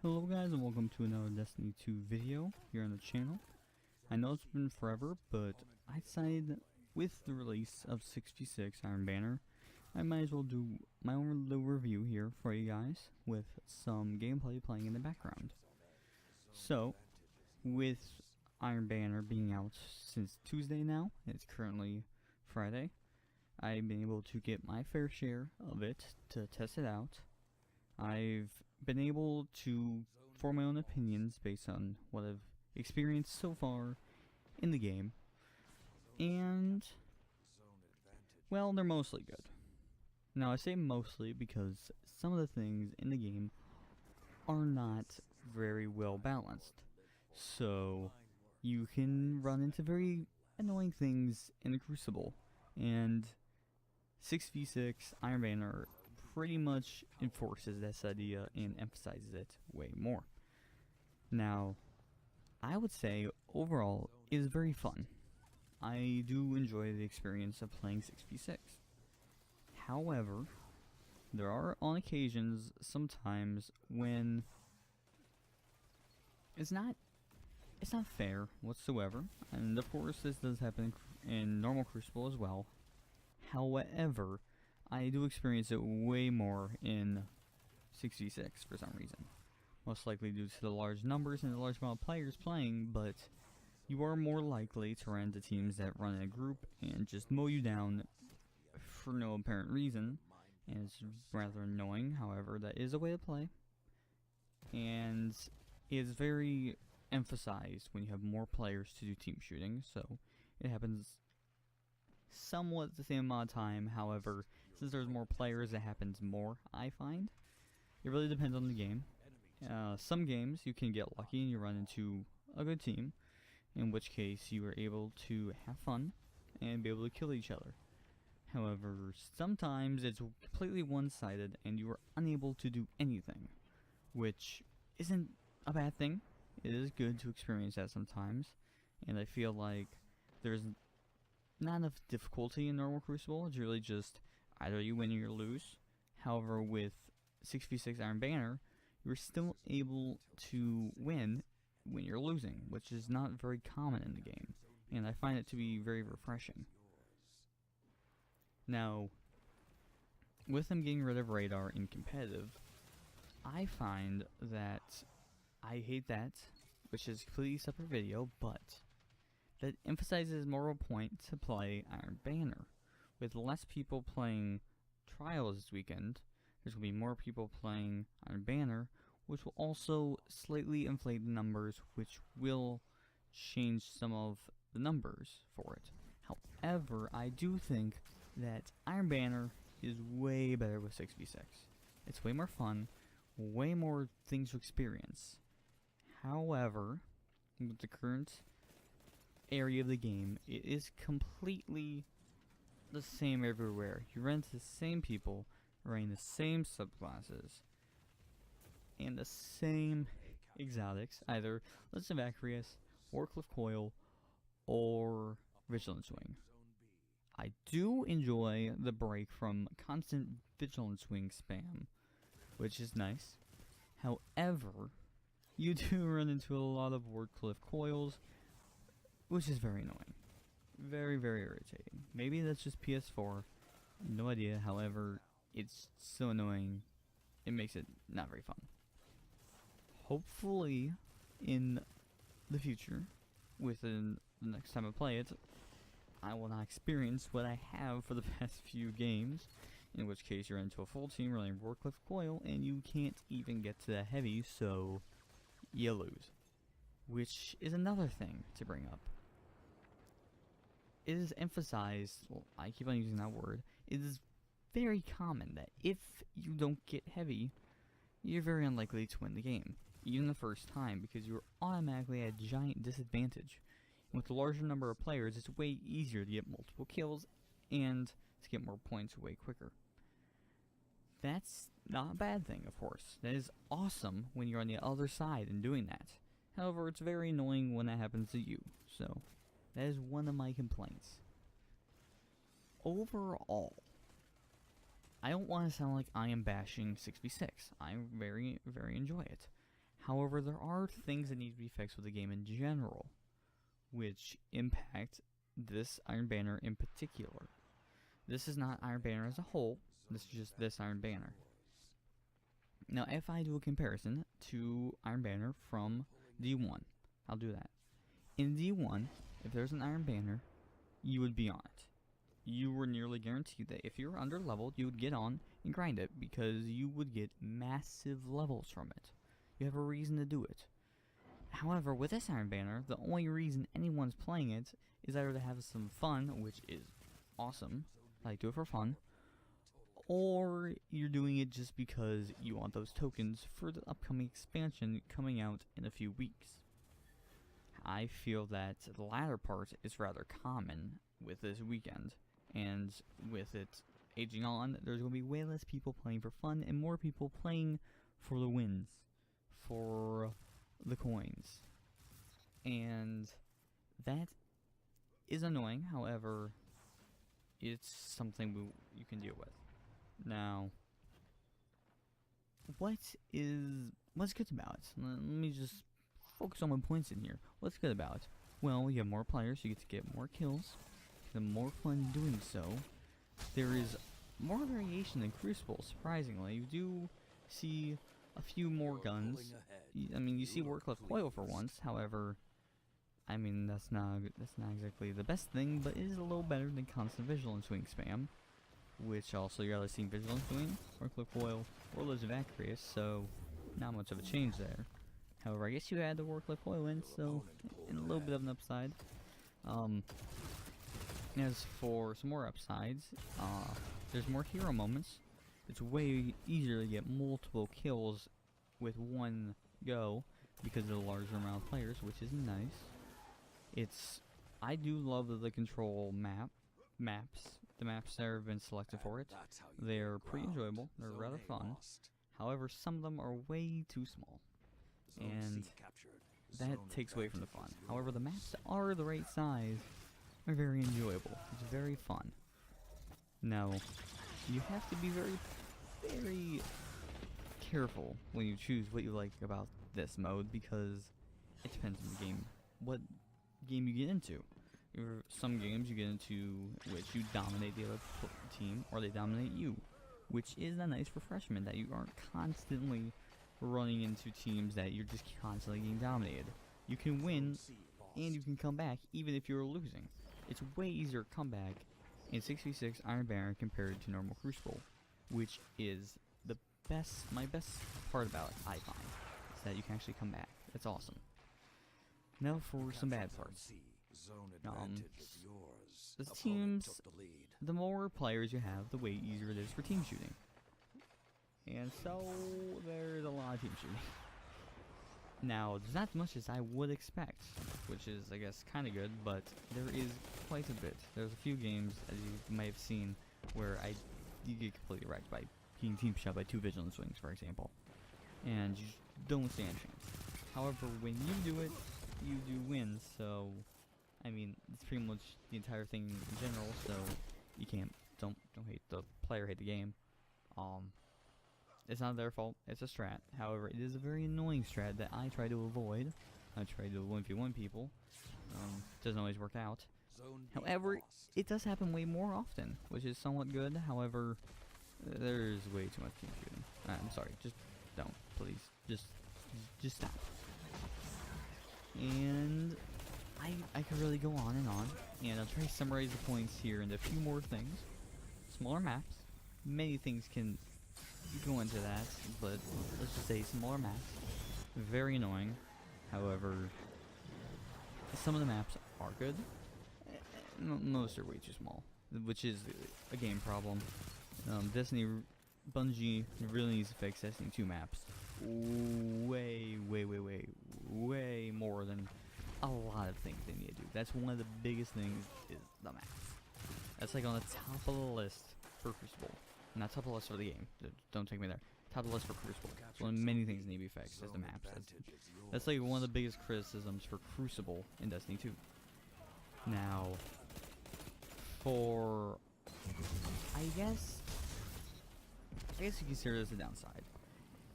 Hello guys and welcome to another Destiny 2 video here on the channel. I know it's been forever, but I decided with the release of 6v6 Iron Banner, I might as well do my own little review here for you guys with some gameplay playing in the background. So, with Iron Banner being out since Tuesday now, it's currently Friday, I've been able to get my fair share of it to test it out. I've been able to form my own opinions based on what I've experienced so far in the game, and well, they're mostly good. Now I say mostly because some of the things in the game are not very well balanced, so you can run into very annoying things in the Crucible, and 6v6 Iron Banner pretty much enforces this idea and emphasizes it way more. Now, I would say overall it is very fun. I do enjoy the experience of playing 6v6. However, there are on occasions sometimes when it's not fair whatsoever, and of course this does happen in normal Crucible as well. However, I do experience it way more in 6v6 for some reason. Most likely due to the large numbers and the large amount of players playing, but you are more likely to run into teams that run in a group and just mow you down for no apparent reason, and it's rather annoying. However, that is a way to play, and it is very emphasized when you have more players to do team shooting, so it happens somewhat the same amount of time. However, since there's more players, it happens more, I find. It really depends on the game. Some games you can get lucky and you run into a good team, in which case you are able to have fun and be able to kill each other. However, sometimes it's completely one-sided and you are unable to do anything, which isn't a bad thing. It is good to experience that sometimes, and I feel like there's not enough difficulty in normal Crucible. It's really just either you win or you lose. However, with 6v6 Iron Banner, you're still able to win when you're losing, which is not very common in the game, and I find it to be very refreshing. Now, with them getting rid of radar in competitive, I find that I hate that, which is a completely separate video, but that emphasizes more of a point to play Iron Banner. With less people playing Trials this weekend, there's going to be more people playing Iron Banner, which will also slightly inflate the numbers, which will change some of the numbers for it. However, I do think that Iron Banner is way better with 6v6. It's way more fun, way more things to experience. However, with the current area of the game, it is completely the same everywhere. You run into the same people, running the same subclasses, and the same exotics, either List of Acreus, Wardcliff Coil, or Vigilance Wing. I do enjoy the break from constant Vigilance Wing spam, which is nice. However, you do run into a lot of Wardcliff Coils, which is very annoying. Very, very irritating. Maybe that's just PS4. No idea. However, it's so annoying. It makes it not very fun. Hopefully, in the future, within the next time I play it, I will not experience what I have for the past few games, in which case you're into a full team running Wardcliff Coil, and you can't even get to the heavy, so you lose. Which is another thing to bring up. It is emphasized, well, I keep on using that word, it is very common that if you don't get heavy, you're very unlikely to win the game, even the first time, because you're automatically at a giant disadvantage. And with a larger number of players, it's way easier to get multiple kills and to get more points way quicker. That's not a bad thing, of course. That is awesome when you're on the other side and doing that. However, it's very annoying when that happens to you, so that is one of my complaints. Overall, I don't want to sound like I am bashing 6v6. I very enjoy it. However, there are things that need to be fixed with the game in general, which impact this Iron Banner in particular. This is not Iron Banner as a whole, this is just this Iron Banner. Now, if I do a comparison to Iron Banner from D1, I'll do that. In D1, if there's an Iron Banner, you would be on it. You were nearly guaranteed that if you were under leveled, you would get on and grind it because you would get massive levels from it. You have a reason to do it. However, with this Iron Banner, the only reason anyone's playing it is either to have some fun, which is awesome, like do it for fun, or you're doing it just because you want those tokens for the upcoming expansion coming out in a few weeks. I feel that the latter part is rather common with this weekend, and with it aging on, there's going to be way less people playing for fun and more people playing for the wins, for the coins. And that is annoying, however, it's something you can deal with. Now, what's good about it? Let me just focus on my points in here. What's good about it? Well, you have more players, you get to get more kills, you have more fun doing so. There is more variation than Crucible, surprisingly. You do see a few more guns. I mean, you see Wardcliff Coil for once, however, I mean, that's not exactly the best thing, but it is a little better than constant Vigilance Wing spam, which also you're either seeing Vigilance Wing, Wardcliff Coil, or Liz Evacuous, so not much of a change there. However, I guess you add the Wardcliff Coil in, so in a little bit of an upside. As for some more upsides, there's more hero moments. It's way easier to get multiple kills with one go because of the larger amount of players, which is nice. I do love the control maps. The maps that have been selected for it. They're pretty enjoyable. They're rather fun. However, some of them are way too small, and that takes away from the fun. However, the maps that are the right size are very enjoyable. It's very fun. Now, you have to be very, very careful when you choose what you like about this mode because it depends on the game. What game you get into. Some games you get into which you dominate the other team or they dominate you, which is a nice refreshment that you aren't constantly running into teams that you're just constantly getting dominated. You can win and you can come back even if you're losing. It's way easier to come back in 6v6 Iron Banner compared to normal Crucible, which is my best part about it, I find, is that you can actually come back. It's awesome. Now for some bad parts. The teams, the more players you have, the way easier it is for team shooting. And so, there's a lot of team shooting. Now, there's not as much as I would expect, which is, I guess, kind of good, but there is quite a bit. There's a few games, as you may have seen, where you get completely wrecked by being team shot by 2 Vigilance Wings, for example. And you don't stand a chance. However, when you do it, you do win, so I mean, it's pretty much the entire thing in general, so you don't hate the player, hate the game. It's not their fault, it's a strat. However, it is a very annoying strat that I try to avoid. I try to 1v1 people. Doesn't always work out. However, it does happen way more often, which is somewhat good. However, there's way too much team shooting. I'm sorry, just don't, please. Just stop. And I could really go on, and I'll try to summarize the points here into a few more things. Smaller maps. Many things can go into that, but let's just say smaller maps. Very annoying. However, some of the maps are good. Most are way too small, which is a game problem. Bungie really needs to fix Destiny 2 maps. Way more than a lot of things they need to do. That's one of the biggest things is the maps. That's like on the top of the list for Crucible. Not top of the list for the game. Don't take me there. Top of the list for Crucible. It's one of many things that need to be fixed is the maps. That's like one of the biggest criticisms for Crucible in Destiny 2. Now, for I guess you consider this a downside,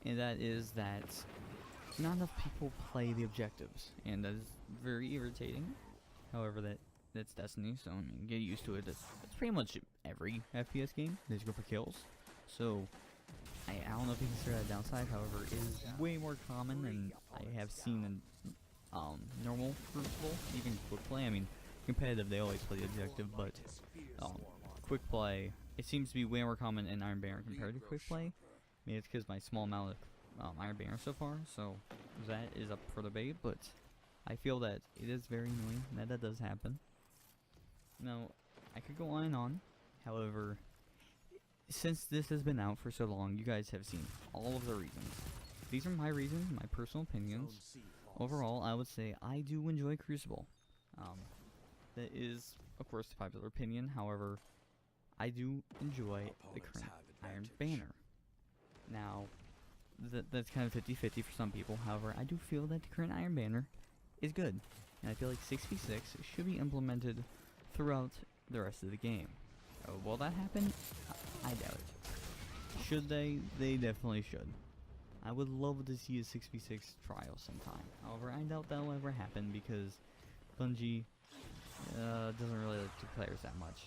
and that is that not enough people play the objectives, and that is very irritating. However, that's Destiny, so I mean, get used to it. That's pretty much every FPS game. There's go for kills, so I don't know if you consider that a downside. However, it is way more common than I have seen in normal Crucible, even quick play. I mean, competitive they always play the objective, but quick play, it seems to be way more common in Iron Banner compared to quick play. Maybe it's because my small amount of Iron Banner so far, so that is up for debate, but I feel that it is very annoying that does happen. Now, I could go on and on, however, since this has been out for so long, you guys have seen all of the reasons. These are my reasons, my personal opinions. Overall, I would say I do enjoy Crucible. That is, of course, the popular opinion, however, I do enjoy the current Iron Banner. Now, that's kind of 50-50 for some people, however, I do feel that the current Iron Banner is good, and I feel like 6v6 should be implemented throughout the rest of the game. Will that happen? I doubt it. Should they? They definitely should. I would love to see a 6v6 trial sometime. However, I doubt that will ever happen because Bungie doesn't really like two players that much.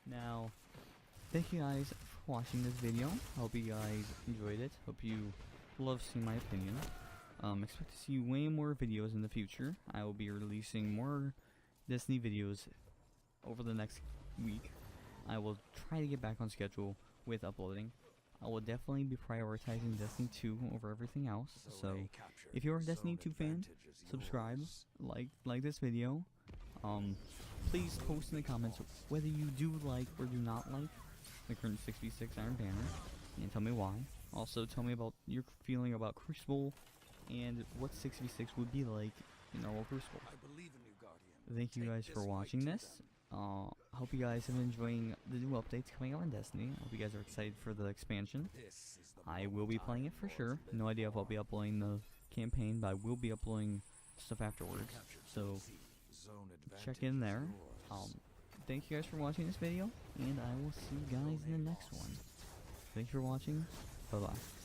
Now, thank you guys for watching this video. Hope you guys enjoyed it. Hope you love seeing my opinion. Expect to see way more videos in the future. I will be releasing more Destiny videos over the next week. I will try to get back on schedule with uploading. I will definitely be prioritizing Destiny 2 over everything else. So, if you're a Destiny 2 fan, subscribe, like this video. Please post in the comments whether you do like or do not like the current 6v6 Iron Banner, and tell me why. Also, tell me about your feeling about Crucible and what 6v6 would be like in normal Crucible. Thank you guys for watching this. Hope you guys have been enjoying the new updates coming out on Destiny. Hope you guys are excited for the expansion. I will be playing it for sure. No idea if I'll be uploading the campaign, but I will be uploading stuff afterwards. So check in there. Thank you guys for watching this video, and I will see you guys in the next one. Thanks for watching. Bye bye.